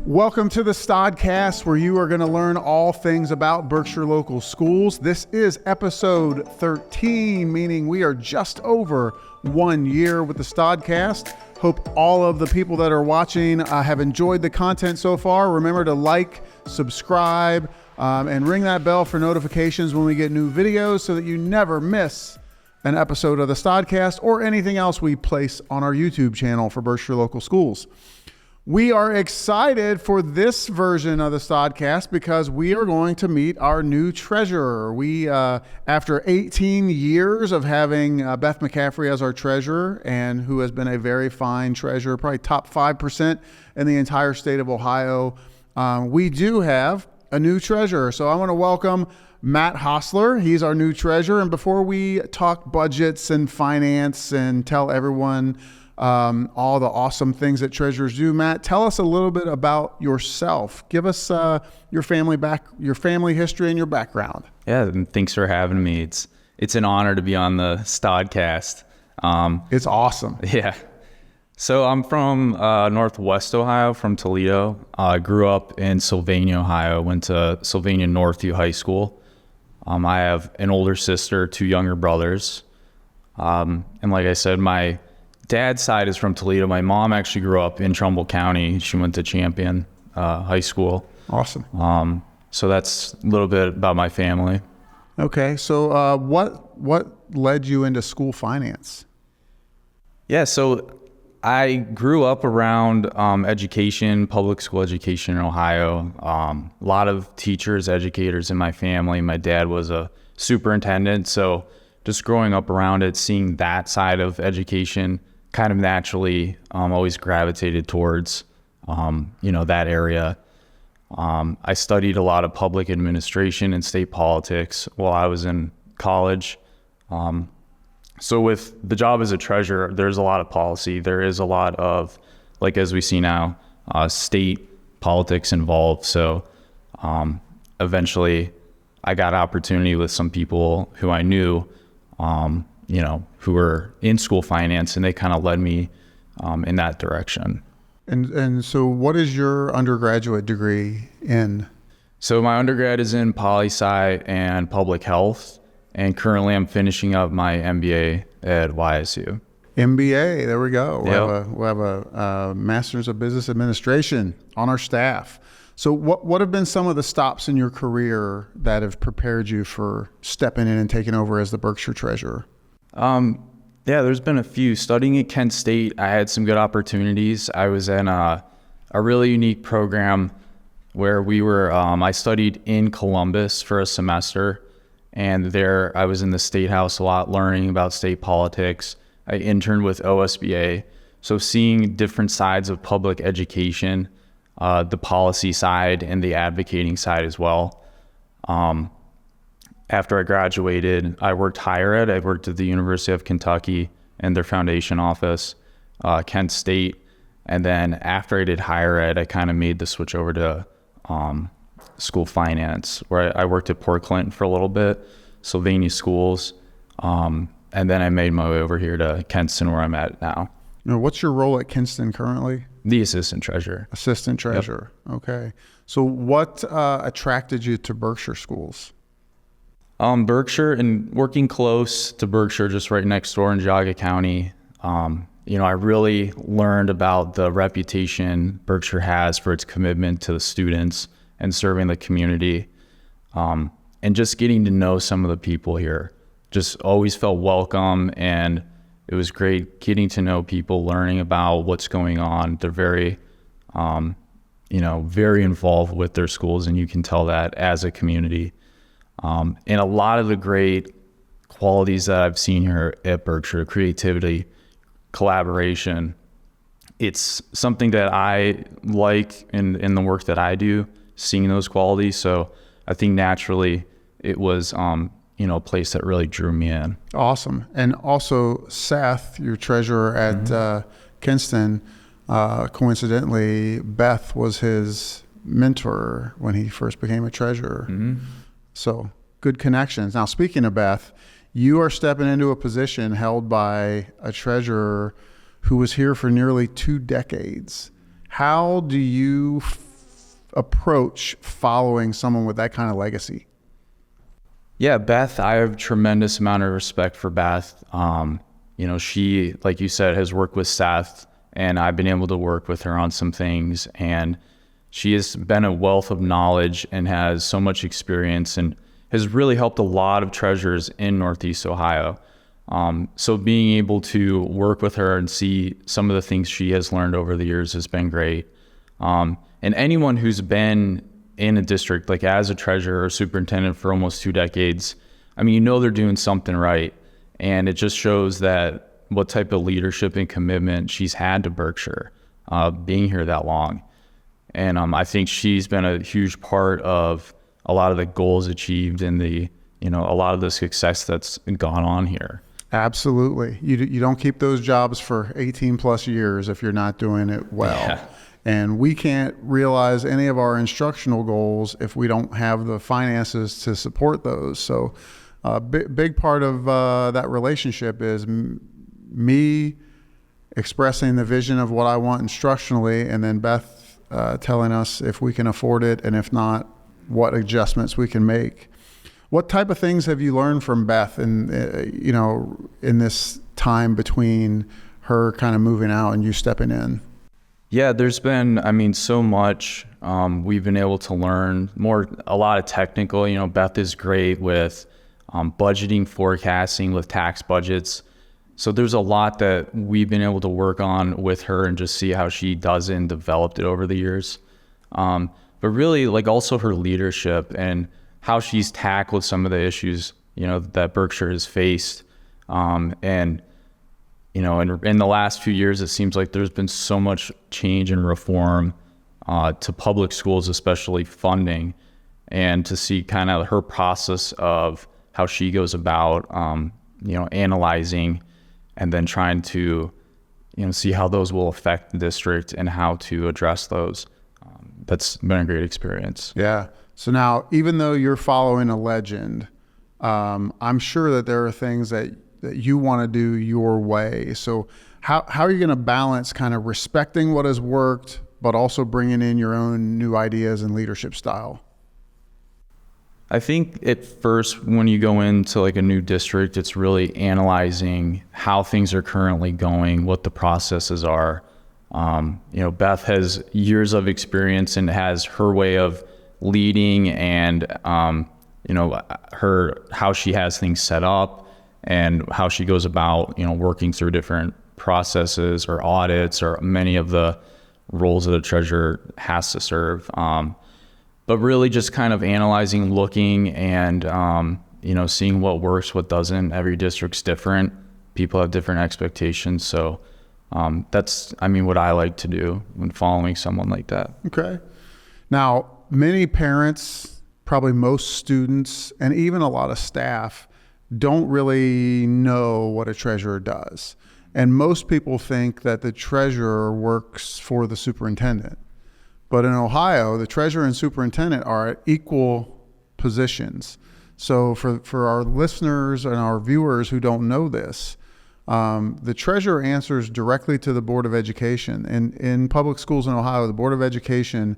Welcome to the StodCast, where you are going to learn all things about Berkshire local schools. This is episode 13, meaning we are just over 1 year with the StodCast. Hope all of the people that are watching have enjoyed the content so far. Remember to like, subscribe, and ring that bell for notifications when we get new videos so that you never miss an episode of the StodCast or anything else we place on our YouTube channel for Berkshire local schools. We are excited for this version of the StodCast because we are going to meet our new treasurer. We, after 18 years of having Beth McCaffrey as our treasurer, and who has been a very fine treasurer, probably top 5% in the entire state of Ohio, we do have a new treasurer. So I want to welcome Matt Hosler. He's our new treasurer. And before we talk budgets and finance and tell everyone all the awesome things that treasurers do, Matt, tell us a little bit about yourself. Give us your family history and your background. Yeah, and thanks for having me. It's an honor to be on the StodCast. It's awesome. Yeah. So I'm from Northwest Ohio, from Toledo. I grew up in Sylvania, Ohio. Went to Sylvania Northview High School. I have an older sister, 2 younger brothers. And like I said, my dad's side is from Toledo. My mom actually grew up in Trumbull County. She went to Champion High School. Awesome. So that's a little bit about my family. Okay. So what led you into school finance? Yeah. So I grew up around education, public school education in Ohio. A lot of teachers, educators in my family. My dad was a superintendent. So just growing up around it, seeing that side of education, kind of naturally always gravitated towards, that area. I studied a lot of public administration and state politics while I was in college. So with the job as a treasurer, there's a lot of policy. There is a lot of, like as we see now, state politics involved. So eventually I got opportunity with some people who I knew, who were in school finance, and they kind of led me in that direction. And so what is your undergraduate degree in? So my undergrad is in poli-sci and public health, and currently I'm finishing up my MBA at YSU. MBA, there we go. Yep. We'll have a Master's of Business Administration on our staff. So what have been some of the stops in your career that have prepared you for stepping in and taking over as the Berkshire treasurer? Yeah, there's been a few. Studying at Kent State, I had some good opportunities. I was in a really unique program where I studied in Columbus for a semester, and there I was in the State House a lot, learning about state politics. I interned with OSBA, so seeing different sides of public education, the policy side and the advocating side as well. After I graduated, I worked higher ed. I worked at the University of Kentucky in their foundation office, Kent State. And then after I did higher ed, I kind of made the switch over to school finance, where I worked at Port Clinton for a little bit, Sylvania schools. And then I made my way over here to Kenston, where I'm at now. Now, what's your role at Kenston currently? The assistant treasurer. Assistant treasurer. Yep. Okay. So what attracted you to Berkshire schools? Berkshire, and working close to Berkshire, just right next door in Geauga County, I really learned about the reputation Berkshire has for its commitment to the students and serving the community. And just getting to know some of the people here, just always felt welcome, and it was great getting to know people, learning about what's going on. They're very, very involved with their schools, and you can tell that as a community. And a lot of the great qualities that I've seen here at Berkshire, creativity, collaboration, it's something that I like in the work that I do, seeing those qualities. So I think naturally it was, a place that really drew me in. Awesome. And also Seth, your treasurer at Kenston, coincidentally, Beth was his mentor when he first became a treasurer. Mm-hmm. So good connections. Now, speaking of Beth, you are stepping into a position held by a treasurer who was here for nearly 2 decades. How do you approach following someone with that kind of legacy? Yeah, Beth, I have tremendous amount of respect for Beth. She, like you said, has worked with Seth, and I've been able to work with her on some things. And she has been a wealth of knowledge and has so much experience and has really helped a lot of treasurers in Northeast Ohio. So being able to work with her and see some of the things she has learned over the years has been great. And anyone who's been in a district, like as a treasurer or superintendent for almost 2 decades, they're doing something right. And it just shows that what type of leadership and commitment she's had to Berkshire, being here that long. And I think she's been a huge part of a lot of the goals achieved and a lot of the success that's gone on here. Absolutely. You don't keep those jobs for 18 plus years if you're not doing it well. Yeah. And we can't realize any of our instructional goals if we don't have the finances to support those. So a big part of that relationship is me expressing the vision of what I want instructionally, and then Beth telling us if we can afford it, and if not, what adjustments we can make. What type of things have you learned from Beth in this time between her kind of moving out and you stepping in? Yeah, there's been, so much. We've been able to learn a lot of technical. Beth is great with budgeting, forecasting with tax budgets. So there's a lot that we've been able to work on with her and just see how she does it and developed it over the years. But really, also her leadership and how she's tackled some of the issues, that Berkshire has faced. In the last few years, it seems like there's been so much change and reform to public schools, especially funding, and to see kind of her process of how she goes about, analyzing and then trying to, see how those will affect the district and how to address those. That's been a great experience. Yeah. So now, even though you're following a legend, I'm sure that there are things that you want to do your way. So how are you going to balance kind of respecting what has worked, but also bringing in your own new ideas and leadership style? I think at first, when you go into a new district, it's really analyzing how things are currently going, what the processes are. Beth has years of experience and has her way of leading and, how she has things set up and how she goes about, working through different processes or audits or many of the roles that a treasurer has to serve. But really just kind of analyzing, looking, and, seeing what works, what doesn't. Every district's different. People have different expectations. So that's, what I like to do when following someone like that. Okay. Now, many parents, probably most students, and even a lot of staff don't really know what a treasurer does. And most people think that the treasurer works for the superintendent. But in Ohio, the treasurer and superintendent are at equal positions. So for our listeners and our viewers who don't know this, the treasurer answers directly to the Board of Education. And in public schools in Ohio, the Board of Education,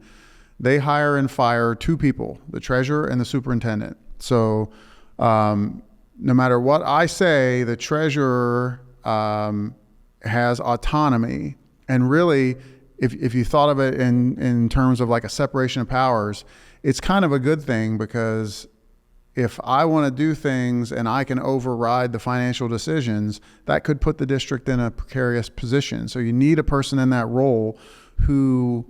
they hire and fire 2 people, the treasurer and the superintendent. So no matter what I say, the treasurer has autonomy. And really, if you thought of it in terms of a separation of powers, it's kind of a good thing, because if I want to do things and I can override the financial decisions, that could put the district in a precarious position. So you need a person in that role who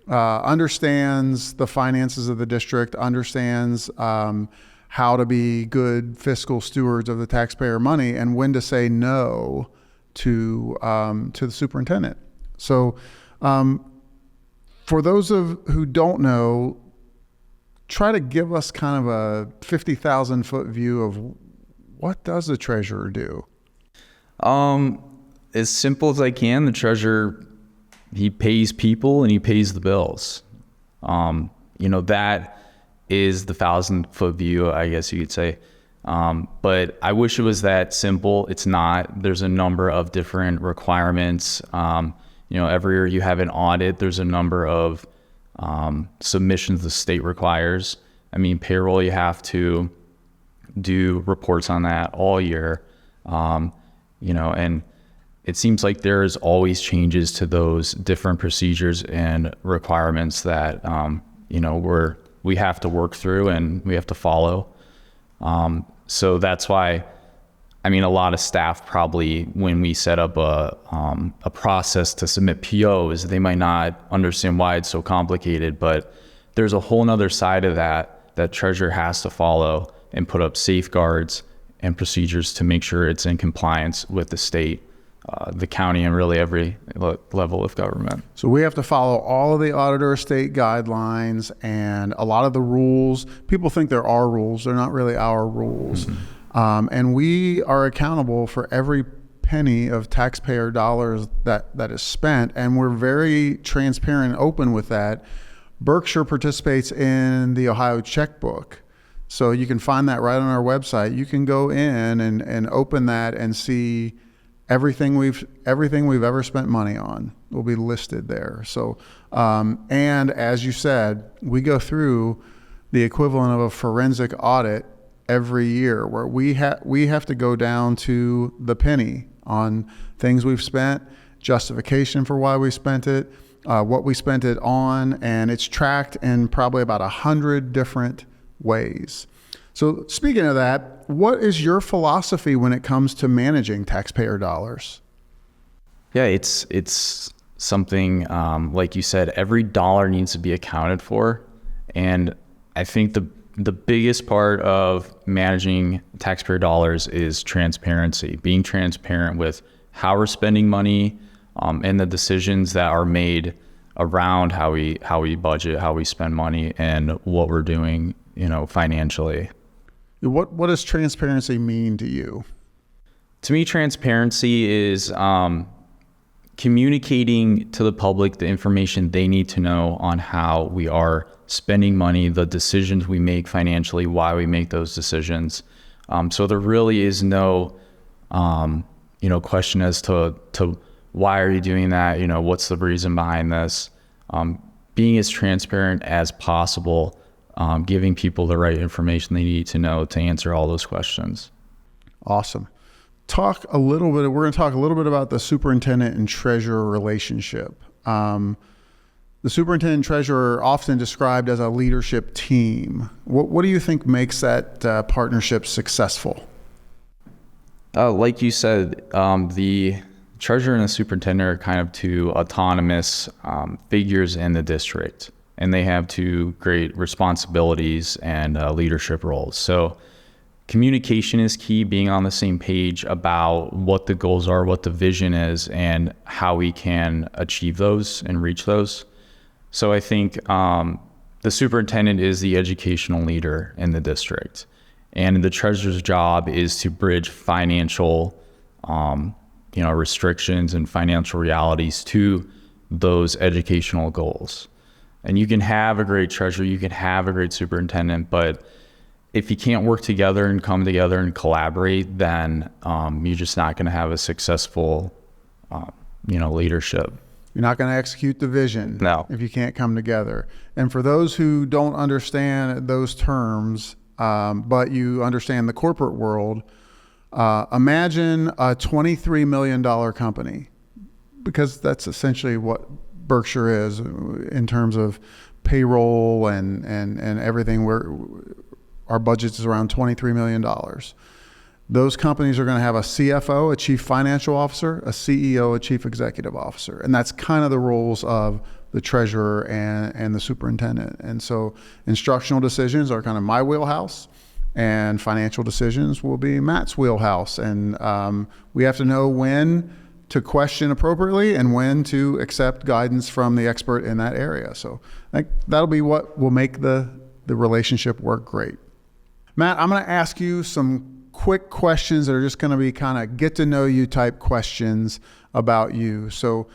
understands the finances of the district, understands how to be good fiscal stewards of the taxpayer money, and when to say no to the superintendent. So for those who don't know, try to give us kind of a 50,000 foot view of what does the treasurer do? As simple as I can, the treasurer, he pays people and he pays the bills. That is the 1,000-foot view, I guess you could say. But I wish it was that simple. It's not. There's a number of different requirements. Every year you have an audit. There's a number of submissions the state requires. I mean, payroll, you have to do reports on that all year, and it seems like there's always changes to those different procedures and requirements that, we have to work through and we have to follow. So that's why, a lot of staff probably, when we set up a process to submit POs, they might not understand why it's so complicated, but there's a whole nother side of that treasurer has to follow and put up safeguards and procedures to make sure it's in compliance with the state, the county, and really every level of government. So we have to follow all of the auditor state guidelines and a lot of the rules. People think there are rules. They're not really our rules. Mm-hmm. And we are accountable for every penny of taxpayer dollars that is spent. And we're very transparent and open with that. Berkshire participates in the Ohio checkbook. So you can find that right on our website. You can go in and open that and see everything we've ever spent money on will be listed there. So, and as you said, we go through the equivalent of a forensic audit every year where we have to go down to the penny on things we've spent, justification for why we spent it, what we spent it on, and it's tracked in probably about 100 different ways. So speaking of that, what is your philosophy when it comes to managing taxpayer dollars? Yeah, it's something, like you said, every dollar needs to be accounted for. And I think the biggest part of managing taxpayer dollars is transparency, being transparent with how we're spending money, and the decisions that are made around how we budget, how we spend money, and what we're doing, financially. What does transparency mean to you? To me, transparency is communicating to the public the information they need to know on how we are spending money, the decisions we make financially, why we make those decisions. So there really is no, question as to why are you doing that? What's the reason behind this? Being as transparent as possible, giving people the right information they need to know to answer all those questions. Awesome. We're going to talk a little bit about the superintendent and treasurer relationship. The superintendent and treasurer are often described as a leadership team. What do you think makes that partnership successful? Like you said, the treasurer and the superintendent are kind of two autonomous figures in the district, and they have two great responsibilities and leadership roles. So communication is key, being on the same page about what the goals are, what the vision is, and how we can achieve those and reach those. So I think the superintendent is the educational leader in the district, and the treasurer's job is to bridge financial restrictions and financial realities to those educational goals. And you can have a great treasurer, you can have a great superintendent, but if you can't work together and come together and collaborate, then you're just not going to have a successful, leadership. You're not going to execute the vision if you can't come together. And for those who don't understand those terms, but you understand the corporate world, imagine a $23 million company, because that's essentially what Berkshire is in terms of payroll and everything. Our budget is around $23 million. Those companies are going to have a CFO, a chief financial officer, a CEO, a chief executive officer. And that's kind of the roles of the treasurer and the superintendent. And so instructional decisions are kind of my wheelhouse, and financial decisions will be Matt's wheelhouse. And we have to know when to question appropriately and when to accept guidance from the expert in that area. So I think that'll be what will make the relationship work great. Matt, I'm going to ask you some quick questions that are just going to be kind of get to know you type questions about you. So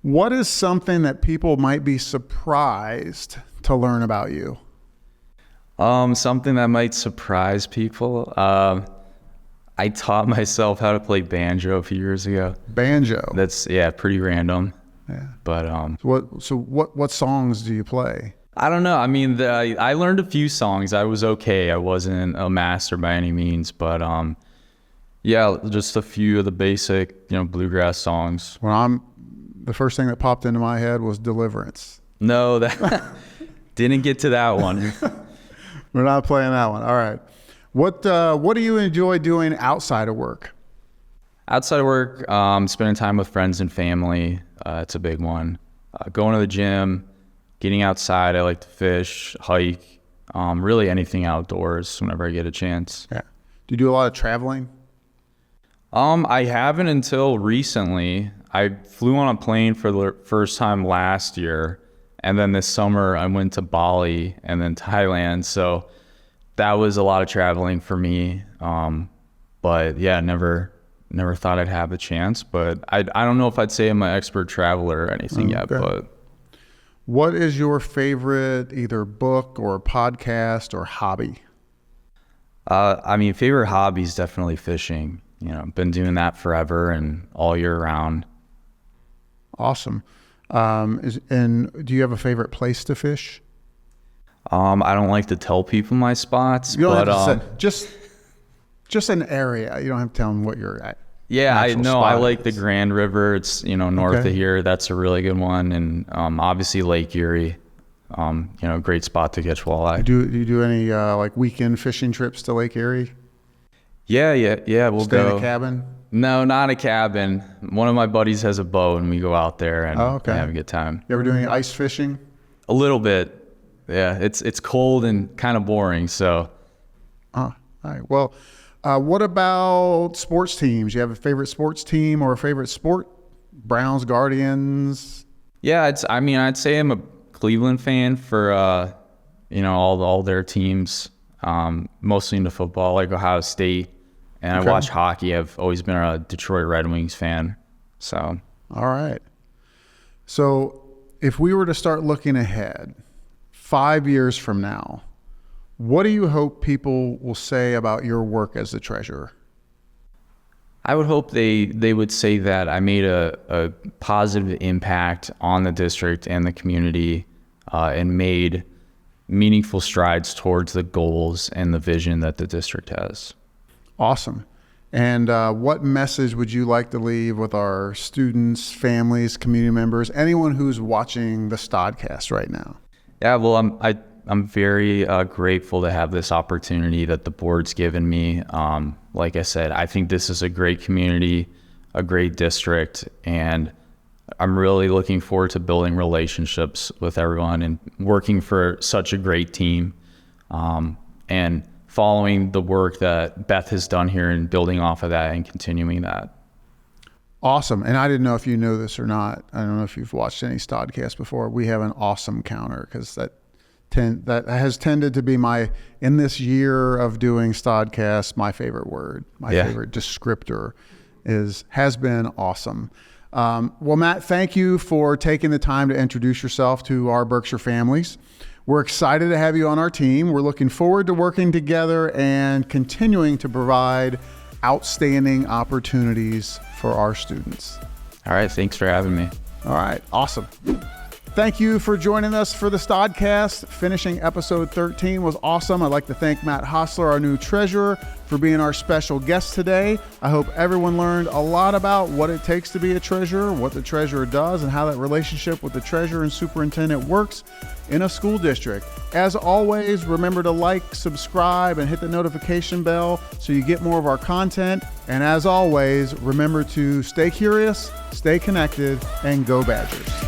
what is something that people might be surprised to learn about you? Something that might surprise people. I taught myself how to play banjo a few years ago. Banjo? That's, pretty random. Yeah. But What songs do you play? I don't know. I mean, I learned a few songs. I was okay. I wasn't a master by any means, but yeah, just a few of the basic, bluegrass songs. The first thing that popped into my head was Deliverance. No, that didn't get to that one. We're not playing that one. All right. What do you enjoy doing outside of work? Outside of work, spending time with friends and family. It's a big one. Going to the gym, getting outside. I like to fish, hike, really anything outdoors whenever I get a chance. Yeah. Do you do a lot of traveling? I haven't until recently. I flew on a plane for the first time last year, and then this summer I went to Bali and then Thailand. So that was a lot of traveling for me. But yeah, never thought I'd have a chance. But I don't know if I'd say I'm an expert traveler or anything yet. But what is your favorite either book or podcast or hobby? Favorite hobby is definitely fishing. Been doing that forever and all year round. Awesome. And do you have a favorite place to fish? I don't like to tell people my spots, you don't but have to say, just an area. You don't have to tell them what you're at. Yeah, I know. I like the Grand River. It's north of here. That's a really good one, and obviously Lake Erie. Great spot to catch walleye. Do you do any like weekend fishing trips to Lake Erie? Yeah. We'll Stay go. in a cabin? No, not a cabin. One of my buddies has a boat, and we go out there and have a good time. You ever do any ice fishing? A little bit. Yeah, it's cold and kind of boring. So. All right. Well, what about sports teams? You have a favorite sports team or a favorite sport? Browns, Guardians? Yeah, I'd say I'm a Cleveland fan for all their teams. Mostly into football, like Ohio State. And I watch hockey. I've always been a Detroit Red Wings fan. So. All right. So if we were to start looking ahead 5 years from now, what do you hope people will say about your work as the treasurer? I would hope they would say that I made a positive impact on the district and the community and made meaningful strides towards the goals and the vision that the district has. Awesome. And what message would you like to leave with our students, families, community members, anyone who's watching the StodCast right now? Yeah, well, I'm very grateful to have this opportunity that the board's given me. Like I said, I think this is a great community, a great district, and I'm really looking forward to building relationships with everyone and working for such a great team, and following the work that Beth has done here and building off of that and continuing that. Awesome. And I didn't know if you know this or not. I don't know if you've watched any StodCast before. We have an awesome counter because that has tended to be in this year of doing StodCast, my favorite word, favorite descriptor has been awesome. Well, Matt, thank you for taking the time to introduce yourself to our Berkshire families. We're excited to have you on our team. We're looking forward to working together and continuing to provide outstanding opportunities for our students. All right. Thanks for having me. All right. Awesome. Thank you for joining us for the StodCast. Finishing episode 13 was awesome. I'd like to thank Matt Hosler, our new treasurer, for being our special guest today. I hope everyone learned a lot about what it takes to be a treasurer, what the treasurer does, and how that relationship with the treasurer and superintendent works in a school district. As always, remember to like, subscribe, and hit the notification bell so you get more of our content. And as always, remember to stay curious, stay connected, and go Badgers.